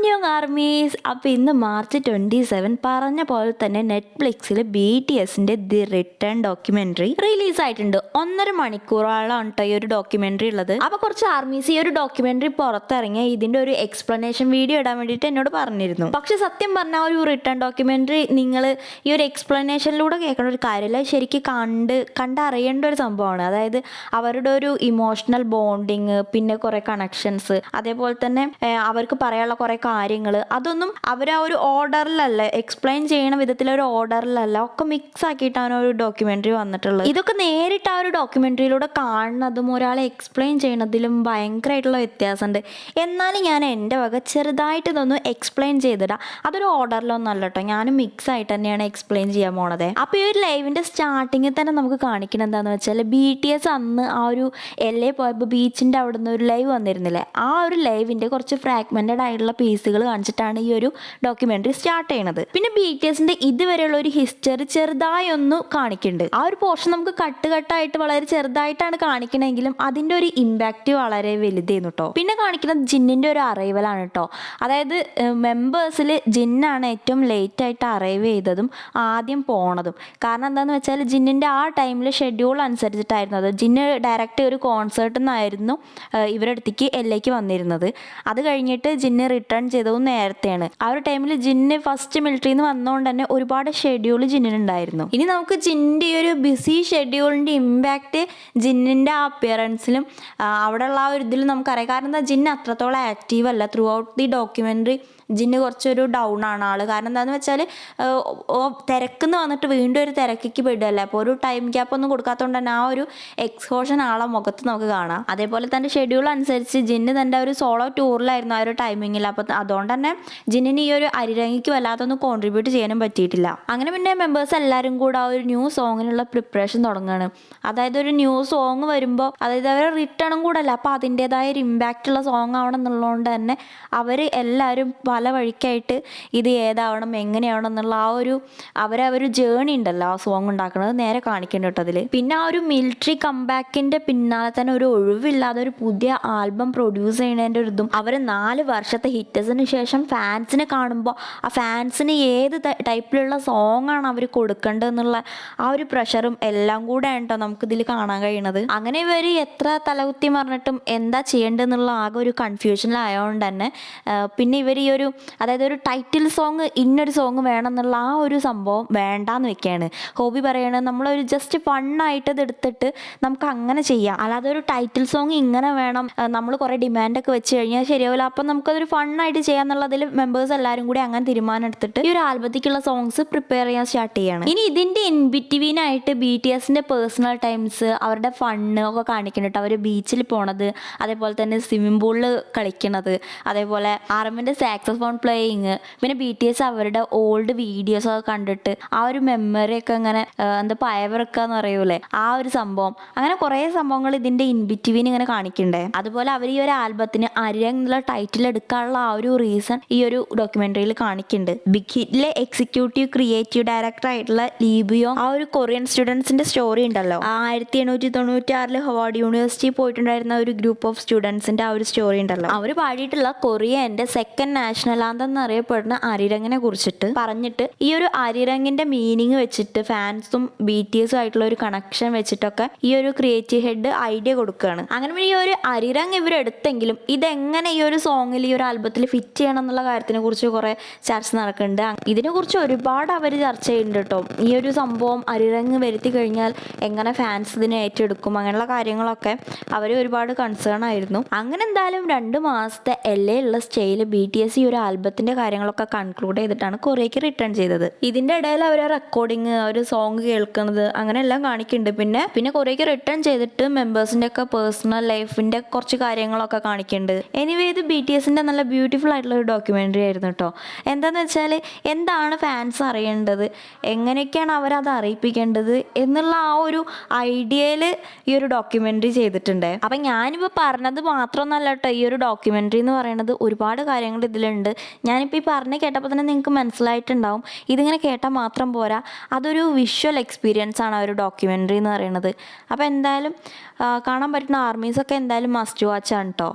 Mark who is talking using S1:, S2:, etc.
S1: അന്യോങ് armies. അപ്പോൾ ഇന്ന് March 27 പറഞ്ഞ പോലെ തന്നെ നെറ്റ്ഫ്ലിക്സിൽ BTSന്റെ ദി റിട്ടേൺ ഡോക്യുമെന്ററി റിലീസ് ആയിട്ടുണ്ട്. 1.5 മണിക്കൂറോളാണ് കേട്ടോ ഈ ഒരു ഡോക്യുമെന്ററി ഉള്ളത്. അപ്പോൾ കുറച്ച് ആർമീസ് ഈ ഒരു ഡോക്യുമെന്ററി പുറത്തിറങ്ങിയ ഇതിന്റെ ഒരു എക്സ്പ്ലനേഷൻ വീഡിയോ ഇടാൻ വേണ്ടിയിട്ട് എന്നോട് പറഞ്ഞിരുന്നു. പക്ഷെ സത്യം പറഞ്ഞാൽ ഒരു റിട്ടേൺ ഡോക്യുമെന്ററി നിങ്ങൾ ഈ ഒരു എക്സ്പ്ലനേഷനിലൂടെ കേൾക്കേണ്ട ഒരു കാര്യമില്ല, ശരിക്കും കണ്ടറിയേണ്ട ഒരു സംഭവമാണ്. അതായത് അവരുടെ ഒരു ഇമോഷണൽ ബോണ്ടിങ്, പിന്നെ കുറേ കണക്ഷൻസ്, അതേപോലെ തന്നെ അവർക്ക് പറയാനുള്ള കുറേ കാര്യങ്ങൾ, അതൊന്നും അവർ ആ ഒരു ഓർഡറിലല്ല, എക്സ്പ്ലെയിൻ ചെയ്യണ വിധത്തിലൊരു ഓർഡറിലല്ല, ഒക്കെ മിക്സ് ആക്കിയിട്ടാണ് ഒരു ഡോക്യുമെന്ററി വന്നിട്ടുള്ളത്. ഇതൊക്കെ നേരിട്ട് ആ ഒരു ഡോക്യുമെന്ററിയിലൂടെ കാണുന്നതും ഒരാളെ എക്സ്പ്ലെയിൻ ചെയ്യണതിലും ഭയങ്കരമായിട്ടുള്ള വ്യത്യാസമുണ്ട്. എന്നാലും ഞാൻ എൻ്റെ വക ചെറുതായിട്ട് ഇതൊന്ന് എക്സ്പ്ലെയിൻ ചെയ്തിടാം. അതൊരു ഓർഡറിലൊന്നും അല്ല കേട്ടോ, ഞാനും മിക്സ് ആയിട്ട് തന്നെയാണ് എക്സ്പ്ലെയിൻ ചെയ്യാൻ പോണത്. അപ്പോൾ ഈ ഒരു ലൈവിൻ്റെ സ്റ്റാർട്ടിങ്ങിൽ തന്നെ നമുക്ക് കാണിക്കണം എന്താണെന്ന് വെച്ചാൽ, BTS അന്ന് ആ ഒരു LA പോയപ്പോൾ ബീച്ചിൻ്റെ അവിടെ നിന്ന് ഒരു ലൈവ് വന്നിരുന്നില്ലേ, ആ ഒരു ലൈവിൻ്റെ കുറച്ച് ഫ്രാഗ്മെൻറ്റഡ് ആയിട്ടുള്ള പീസുകൾ കാണിച്ചിട്ടാണ് ഈ ഒരു ഡോക്യുമെന്ററി സ്റ്റാർട്ട് ചെയ്യണത്. പിന്നെ BTSന്റെ ഇതുവരെയുള്ള ഒരു ഹിസ്റ്ററി ചെറുതായി ഒന്ന് കാണിക്കുന്നുണ്ട്. ആ ഒരു പോർഷൻ നമുക്ക് കട്ടായിട്ട് വളരെ ചെറുതായിട്ടാണ് കാണിക്കണമെങ്കിലും അതിന്റെ ഒരു ഇമ്പാക്റ്റ് വളരെ വലുതായിരുന്നു കേട്ടോ. പിന്നെ കാണിക്കുന്നത് ജിന്നിന്റെ ഒരു അറൈവലാണ് കേട്ടോ. അതായത് മെമ്പേഴ്സിൽ ജിന്നാണ് ഏറ്റവും ലേറ്റ് ആയിട്ട് അറൈവ് ചെയ്തതും ആദ്യം പോണതും. കാരണം എന്താണെന്ന് വെച്ചാൽ ജിന്നിന്റെ ആ ടൈമിൽ ഷെഡ്യൂൾ അനുസരിച്ചിട്ടായിരുന്നു അത്. ജിന്ന് ഡയറക്റ്റ് ഒരു കോൺസേർട്ടിൽ നിന്നായിരുന്നു ഇവരുടെ അടുത്തേക്ക് LAക്ക് വന്നിരുന്നത്. അത് കഴിഞ്ഞിട്ട് ജിന്ന് റിട്ടേൺ ചെയ്തതും നേരത്തെയാണ്. ആ ഒരു ടൈമിൽ ജിന്ന് ഫസ്റ്റ് മിലിറ്ററിയിൽ നിന്ന് വന്നതുകൊണ്ട് തന്നെ ഒരുപാട് ഷെഡ്യൂൾ ജിന്നിനുണ്ടായിരുന്നു. ഇനി നമുക്ക് ജിന്നിൻ്റെ ഈ ഒരു ബിസി ഷെഡ്യൂളിൻ്റെ ഇമ്പാക്റ്റ് ജിന്നിൻ്റെ ആ അപ്പിയറൻസിലും അവിടെയുള്ള ആ ഒരു ഇതിലും നമുക്കറിയാം. കാരണം എന്താ, ജിന്ന് അത്രത്തോളം ആക്റ്റീവ് അല്ല. ത്രൂ ഔട്ട് ദി ഡോക്യുമെൻ്ററി ജിന്ന് കുറച്ചൊരു ഡൗൺ ആണ് ആള്. കാരണം എന്താണെന്ന് വെച്ചാൽ തിരക്കുന്ന് വന്നിട്ട് വീണ്ടും ഒരു തിരക്കിക്ക് പെടുകയല്ലേ. അപ്പോൾ ഒരു ടൈം ഗ്യാപ്പ് ഒന്നും കൊടുക്കാത്തതുകൊണ്ട് തന്നെ ആ ഒരു എക്സ്പോഷൻ ആളെ മുഖത്ത് നമുക്ക് കാണാം. അതേപോലെ തന്നെ ഷെഡ്യൂൾ അനുസരിച്ച് ജിന്ന് തൻ്റെ ഒരു സോളോ ടൂറിലായിരുന്നു ആ ഒരു ടൈമിങ്ങിൽ. അപ്പോൾ അതുകൊണ്ട് തന്നെ ജിന്നിന് ഈ ഒരു അരിരങ്ങിക്ക് വല്ലാത്തൊന്നും കോൺട്രിബ്യൂട്ട് ചെയ്യാനും പറ്റിയിട്ടില്ല. അങ്ങനെ പിന്നെ മെമ്പേഴ്സ് എല്ലാവരും കൂടെ ആ ഒരു ന്യൂ സോങ്ങിനുള്ള പ്രിപ്പറേഷൻ തുടങ്ങുകയാണ്. അതായത് ഒരു ന്യൂ സോങ് വരുമ്പോൾ, അതായത് അവർ റിട്ടേണും കൂടെ അല്ല, അപ്പോൾ അതിൻ്റെതായ ഒരു ഇമ്പാക്റ്റ് ഉള്ള സോങ് ആവണം എന്നുള്ളതുകൊണ്ട് തന്നെ അവർ എല്ലാവരും പല വഴിക്കായിട്ട് ഇത് ഏതാവണം എങ്ങനെയാവണം എന്നുള്ള ആ ഒരു അവരൊരു ജേണി ഉണ്ടല്ലോ ആ സോങ് ഉണ്ടാക്കുന്നത് നേരെ കാണിക്കേണ്ടി കേട്ടോ അതിൽ. പിന്നെ ആ ഒരു മിലിറ്ററി കംബാക്കിൻ്റെ പിന്നാലെ തന്നെ ഒരു ഒഴിവില്ലാതെ ഒരു പുതിയ ആൽബം പ്രൊഡ്യൂസ് ചെയ്യുന്നതിൻ്റെ ഒരു ഇതും, അവർ 4 വർഷത്തെ ഹിറ്റസിന് ശേഷം ഫാൻസിനെ കാണുമ്പോൾ ആ ഫാൻസിന് ഏത് ടൈപ്പിലുള്ള സോങ് ആണ് അവർ കൊടുക്കേണ്ടതെന്നുള്ള ആ ഒരു പ്രഷറും എല്ലാം കൂടെ കേട്ടോ നമുക്കിതിൽ കാണാൻ കഴിയണത്. അങ്ങനെ ഇവർ എത്ര തലകുത്തി പറഞ്ഞിട്ടും എന്താ ചെയ്യേണ്ടതെന്നുള്ള ആകെ ഒരു കൺഫ്യൂഷനിലായതുകൊണ്ട് തന്നെ പിന്നെ ഇവർ ഈ ഒരു അതായത് ഒരു ടൈറ്റിൽ സോങ്, ഇന്നൊരു സോങ് വേണം എന്നുള്ള ആ ഒരു സംഭവം വേണ്ടാന്ന് വെക്കുകയാണ്. ഹോബി പറയണത് നമ്മളൊരു ജസ്റ്റ് ഫണ്ണായിട്ട് ഇത് എടുത്തിട്ട് നമുക്ക് അങ്ങനെ ചെയ്യാം, അല്ലാതെ ഒരു ടൈറ്റിൽ സോങ് ഇങ്ങനെ വേണം, നമ്മൾ കുറേ ഡിമാൻഡൊക്കെ വെച്ച് കഴിഞ്ഞാൽ ശരിയാവില്ല. അപ്പം നമുക്കതൊരു ഫണ്ണായിട്ട് ചെയ്യാന്നുള്ളതിൽ മെമ്പേഴ്സ് എല്ലാവരും കൂടി അങ്ങനെ തീരുമാനം എടുത്തിട്ട് ഈ ഒരു ആൽബത്തേക്കുള്ള സോങ്സ് പ്രിപ്പയർ ചെയ്യാൻ സ്റ്റാർട്ട് ചെയ്യാണ്. ഇനി ഇതിൻ്റെ ഇൻബിറ്റ്വീനായിട്ട് BTSന്റെ പേഴ്സണൽ ടൈംസ്, അവരുടെ ഫണ്ണ് ഒക്കെ കാണിക്കുന്നുണ്ട്. അവർ ബീച്ചിൽ പോണത്, അതേപോലെ തന്നെ സ്വിമ്മിംഗ് പൂളിൽ കളിക്കണത്, അതേപോലെ ആർമിൻ്റെ സാക്സോഫോൺ പ്ലേയിങ്, പിന്നെ BTS അവരുടെ ഓൾഡ് വീഡിയോസ് ഒക്കെ കണ്ടിട്ട് ആ ഒരു മെമ്മറി ഒക്കെ ഇങ്ങനെ എന്താ പയവിറക്കാന്ന് പറയൂലേ, ആ ഒരു സംഭവം. അങ്ങനെ കുറേ സംഭവങ്ങൾ ഇതിൻ്റെ ഇൻബിറ്റ്വീൻ ഇങ്ങനെ കാണിക്കണ്ടേ. അതുപോലെ അവർ ഈ ഒരു ആൽബത്തിന് അരിരങ് എന്നുള്ള ടൈറ്റിൽ എടുക്കാനുള്ള ആ ഒരു റീസൺ ഈ ഒരു ഡോക്യുമെന്ററിയിൽ കാണിക്കുന്നുണ്ട്. ബിഗ് ഹിറ്റിലെ എക്സിക്യൂട്ടീവ് ക്രിയേറ്റീവ് ഡയറക്ടർ ആയിട്ടുള്ള ലീബിയോ ആ ഒരു കൊറിയൻ സ്റ്റുഡൻസിന്റെ സ്റ്റോറി ഉണ്ടല്ലോ, 1896 ഹവാർഡ് യൂണിവേഴ്സിറ്റി പോയിട്ടുണ്ടായിരുന്ന ഒരു ഗ്രൂപ്പ് ഓഫ് സ്റ്റുഡൻസിന്റെ ആ ഒരു സ്റ്റോറി ഉണ്ടല്ലോ, അവർ പാടിയിട്ടുള്ള കൊറിയന്റെ സെക്കൻഡ് നാഷണൽ ആന്തം എന്നറിയപ്പെടുന്ന അരിരങ്ങിനെ കുറിച്ചിട്ട് പറഞ്ഞിട്ട് ഈ ഒരു അരിരങ്ങിന്റെ മീനിങ് വെച്ചിട്ട് ഫാൻസും BTSും ആയിട്ടുള്ള ഒരു കണക്ഷൻ വെച്ചിട്ടൊക്കെ ഈ ഒരു ക്രിയേറ്റീവ് ഹെഡ് ഐഡിയ കൊടുക്കുകയാണ്. അങ്ങനെ ഈ ഒരു അരിരങ് ഇവരെടുത്തെങ്കിലും ഇതെങ്ങനെ ഈ ഒരു സോങ്ങിൽ ഈ ഒരു ആൽബത്തിൽ ഫിറ്റ് ചെയ്യണം എന്നുള്ള കാര്യത്തിനെ കുറിച്ച് കുറെ ചർച്ച നടക്കുന്നുണ്ട്. ഇതിനെക്കുറിച്ച് ഒരുപാട് അവർ ചർച്ച ചെയ്യുന്നുണ്ട് കേട്ടോ. ഈ ഒരു സംഭവം അരിരങ് വരുത്തി കഴിഞ്ഞാൽ എങ്ങനെ ഫാൻസ് ഇതിനെ ഏറ്റെടുക്കും, അങ്ങനെയുള്ള കാര്യങ്ങളൊക്കെ അവർ ഒരുപാട് കൺസേൺ ആയിരുന്നു. അങ്ങനെ എന്തായാലും 2 മാസത്തെ LA ഉള്ള സ്റ്റേയിൽ BTS ഈ ഒരു ആൽബത്തിന്റെ കാര്യങ്ങളൊക്കെ കൺക്ലൂഡ് ചെയ്തിട്ടാണ് കൊറിയയ്ക്ക് റിട്ടേൺ ചെയ്തത്. ഇതിന്റെ ഇടയിൽ അവർ റെക്കോർഡിങ്, ഒരു സോങ് കേൾക്കുന്നത്, അങ്ങനെ എല്ലാം കാണിക്കുന്നുണ്ട്. പിന്നെ കൊറിയയ്ക്ക് റിട്ടേൺ ചെയ്തിട്ട് മെമ്പേഴ്സിന്റെ ഒക്കെ പേഴ്സണൽ ലൈഫിന്റെ കുറച്ച് കാര്യങ്ങളൊക്കെ കാണിക്കുന്നുണ്ട്. എനിവേ ഇത് BTSന്റെ നല്ല ബ്യൂട്ടിഫുൾ ആയിട്ടുള്ള ഒരു ഡോക്യുമെന്ററി ആയിരുന്നു കേട്ടോ. എന്താന്ന് വെച്ചാൽ എന്താണ് ഫാൻസ് അറിയേണ്ടത്, എങ്ങനെയൊക്കെയാണ് അവരത് അറിയിപ്പിക്കേണ്ടത് എന്നുള്ള ആ ഒരു ഐഡിയയിൽ ഈ ഒരു ഡോക്യുമെന്ററി ചെയ്തിട്ടുണ്ട്. അപ്പം ഞാനിപ്പോൾ പറഞ്ഞത് മാത്രമൊന്നല്ല കേട്ടോ, ഈ ഒരു ഡോക്യുമെന്ററി എന്ന് പറയുന്നത് ഒരുപാട് കാര്യങ്ങൾ ഇതിലുണ്ട്. ഞാനിപ്പോൾ ഈ പറഞ്ഞ് കേട്ടപ്പോൾ തന്നെ നിങ്ങൾക്ക് മനസ്സിലായിട്ടുണ്ടാവും. ഇതിങ്ങനെ കേട്ടാൽ മാത്രം പോരാ, അതൊരു വിഷ്വൽ എക്സ്പീരിയൻസ് ആണ് ആ ഒരു ഡോക്യുമെന്ററി എന്ന് പറയുന്നത്. അപ്പോൾ എന്തായാലും കാണാൻ പറ്റുന്ന ആർമീസൊക്കെ എന്തായാലും മസ്റ്റ് വാച്ച് ആണ് കേട്ടോ.